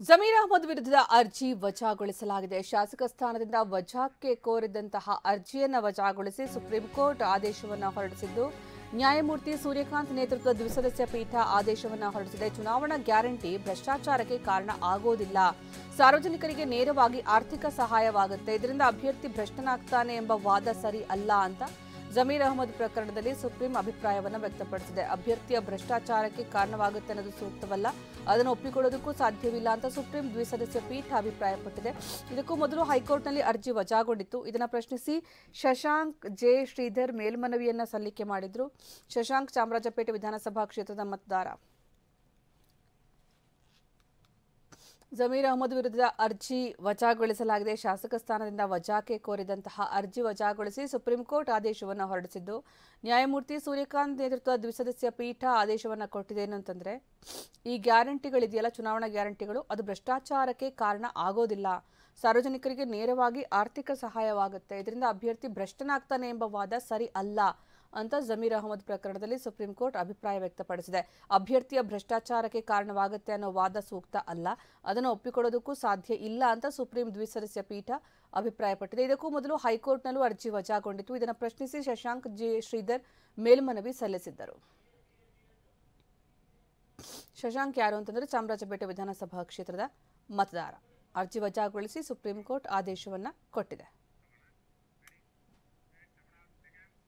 ಜಮೀರ್ ಅಹಮದ್ ವಿರುದ್ಧದ ಅರ್ಜಿ ವಜಾಗೊಳಿಸಲಾಗಿದೆ. ಶಾಸಕ ಸ್ಥಾನದಿಂದ ವಜಾಕ್ಕೆ ಕೋರಿದಂತಹ ಅರ್ಜಿಯನ್ನು ವಜಾಗೊಳಿಸಿ ಸುಪ್ರೀಂ ಕೋರ್ಟ್ ಆದೇಶವನ್ನು ಹೊರಡಿಸಿದ್ದು, ನ್ಯಾಯಮೂರ್ತಿ ಸೂರ್ಯಕಾಂತ್ ನೇತೃತ್ವದ ದ್ವಿಸದಸ್ಯ ಪೀಠ ಆದೇಶವನ್ನು ಹೊರಡಿಸಿದೆ. ಚುನಾವಣಾ ಗ್ಯಾರಂಟಿ ಭ್ರಷ್ಟಾಚಾರಕ್ಕೆ ಕಾರಣ ಆಗೋದಿಲ್ಲ. ಸಾರ್ವಜನಿಕರಿಗೆ ನೇರವಾಗಿ ಆರ್ಥಿಕ ಸಹಾಯವಾಗುತ್ತೆ. ಇದರಿಂದ ಅಭ್ಯರ್ಥಿ ಭ್ರಷ್ಟನಾಗ್ತಾನೆ ಎಂಬ ವಾದ ಸರಿ ಅಲ್ಲ ಅಂತ ಜಮೀರ್ ಅಹಮದ್ ಪ್ರಕರಣದಲ್ಲಿ ಸುಪ್ರೀಂ ಅಭಿಪ್ರಾಯವನ್ನು ವ್ಯಕ್ತಪಡಿಸಿದೆ. ಅಭ್ಯರ್ಥಿಯ ಭ್ರಷ್ಟಾಚಾರಕ್ಕೆ ಕಾರಣವಾಗುತ್ತೆ ಅನ್ನೋದು ಸೂಕ್ತವಲ್ಲ, ಅದನ್ನು ಒಪ್ಪಿಕೊಳ್ಳೋದಕ್ಕೂ ಸಾಧ್ಯವಿಲ್ಲ ಅಂತ ಸುಪ್ರೀಂ ದ್ವಿಸದಸ್ಯ ಪೀಠ ಅಭಿಪ್ರಾಯಪಟ್ಟಿದೆ. ಇದಕ್ಕೂ ಮೊದಲು ಹೈಕೋರ್ಟ್ನಲ್ಲಿ ಅರ್ಜಿ ವಜಾಗೊಂಡಿತ್ತು. ಇದನ್ನು ಪ್ರಶ್ನಿಸಿ ಶಶಾಂಕ್ ಜೆ ಶ್ರೀಧರ್ ಮೇಲ್ಮನವಿಯನ್ನ ಸಲ್ಲಿಕೆ ಮಾಡಿದ್ರು. ಶಶಾಂಕ್ ಚಾಮರಾಜಪೇಟೆ ವಿಧಾನಸಭಾ ಕ್ಷೇತ್ರದ ಮತದಾರ. ಜಮೀರ್ ಅಹಮದ್ ವಿರುದ್ಧದ ಅರ್ಜಿ ವಜಾಗೊಳಿಸಲಾಗಿದೆ. ಶಾಸಕ ಸ್ಥಾನದಿಂದ ವಜಾಕ್ಕೆ ಕೋರಿದಂತಹ ಅರ್ಜಿ ವಜಾಗೊಳಿಸಿ ಸುಪ್ರೀಂ ಕೋರ್ಟ್ ಆದೇಶವನ್ನು ಹೊರಡಿಸಿದ್ದು, ನ್ಯಾಯಮೂರ್ತಿ ಸೂರ್ಯಕಾಂತ್ ನೇತೃತ್ವದ ದ್ವಿಸದಸ್ಯ ಪೀಠ ಆದೇಶವನ್ನು ಕೊಟ್ಟಿದೆ. ಏನಂತಂದ್ರೆ, ಈ ಗ್ಯಾರಂಟಿಗಳಿದೆಯಲ್ಲ, ಚುನಾವಣಾ ಗ್ಯಾರಂಟಿಗಳು, ಅದು ಭ್ರಷ್ಟಾಚಾರಕ್ಕೆ ಕಾರಣ ಆಗೋದಿಲ್ಲ. ಸಾರ್ವಜನಿಕರಿಗೆ ನೇರವಾಗಿ ಆರ್ಥಿಕ ಸಹಾಯವಾಗುತ್ತೆ. ಇದರಿಂದ ಅಭ್ಯರ್ಥಿ ಭ್ರಷ್ಟನಾಗ್ತಾನೆ ಎಂಬ ವಾದ ಸರಿ ಅಲ್ಲ ಅಂತ ಜಮೀರ್ ಅಹಮದ್ ಪ್ರಕರಣದಲ್ಲಿ ಸುಪ್ರೀಂ ಕೋರ್ಟ್ ಅಭಿಪ್ರಾಯ ವ್ಯಕ್ತಪಡಿಸಿದೆ. ಅಭ್ಯರ್ಥಿಯ ಭ್ರಷ್ಟಾಚಾರಕ್ಕೆ ಕಾರಣವಾಗುತ್ತೆ ಅನ್ನೋ ವಾದ ಸೂಕ್ತ ಅಲ್ಲ, ಅದನ್ನು ಒಪ್ಪಿಕೊಳ್ಳೋದಕ್ಕೂ ಸಾಧ್ಯ ಇಲ್ಲ ಅಂತ ಸುಪ್ರೀಂ ದ್ವಿಸದಸ್ಯ ಪೀಠ ಅಭಿಪ್ರಾಯಪಟ್ಟಿದೆ. ಇದಕ್ಕೂ ಮೊದಲು ಹೈಕೋರ್ಟ್ನಲ್ಲೂ ಅರ್ಜಿ ವಜಾಗೊಂಡಿತ್ತು. ಇದನ್ನು ಪ್ರಶ್ನಿಸಿ ಶಶಾಂಕ್ ಜೆ ಶ್ರೀಧರ್ ಮೇಲ್ಮನವಿ ಸಲ್ಲಿಸಿದ್ದರು. ಶಶಾಂಕ್ ಯಾರು ಅಂತಂದ್ರೆ ಚಾಮರಾಜಪೇಟೆ ವಿಧಾನಸಭಾ ಕ್ಷೇತ್ರದ ಮತದಾರ. ಅರ್ಜಿ ವಜಾಗೊಳಿಸಿ ಸುಪ್ರೀಂ ಕೋರ್ಟ್ ಆದೇಶವನ್ನು ಕೊಟ್ಟಿದೆ.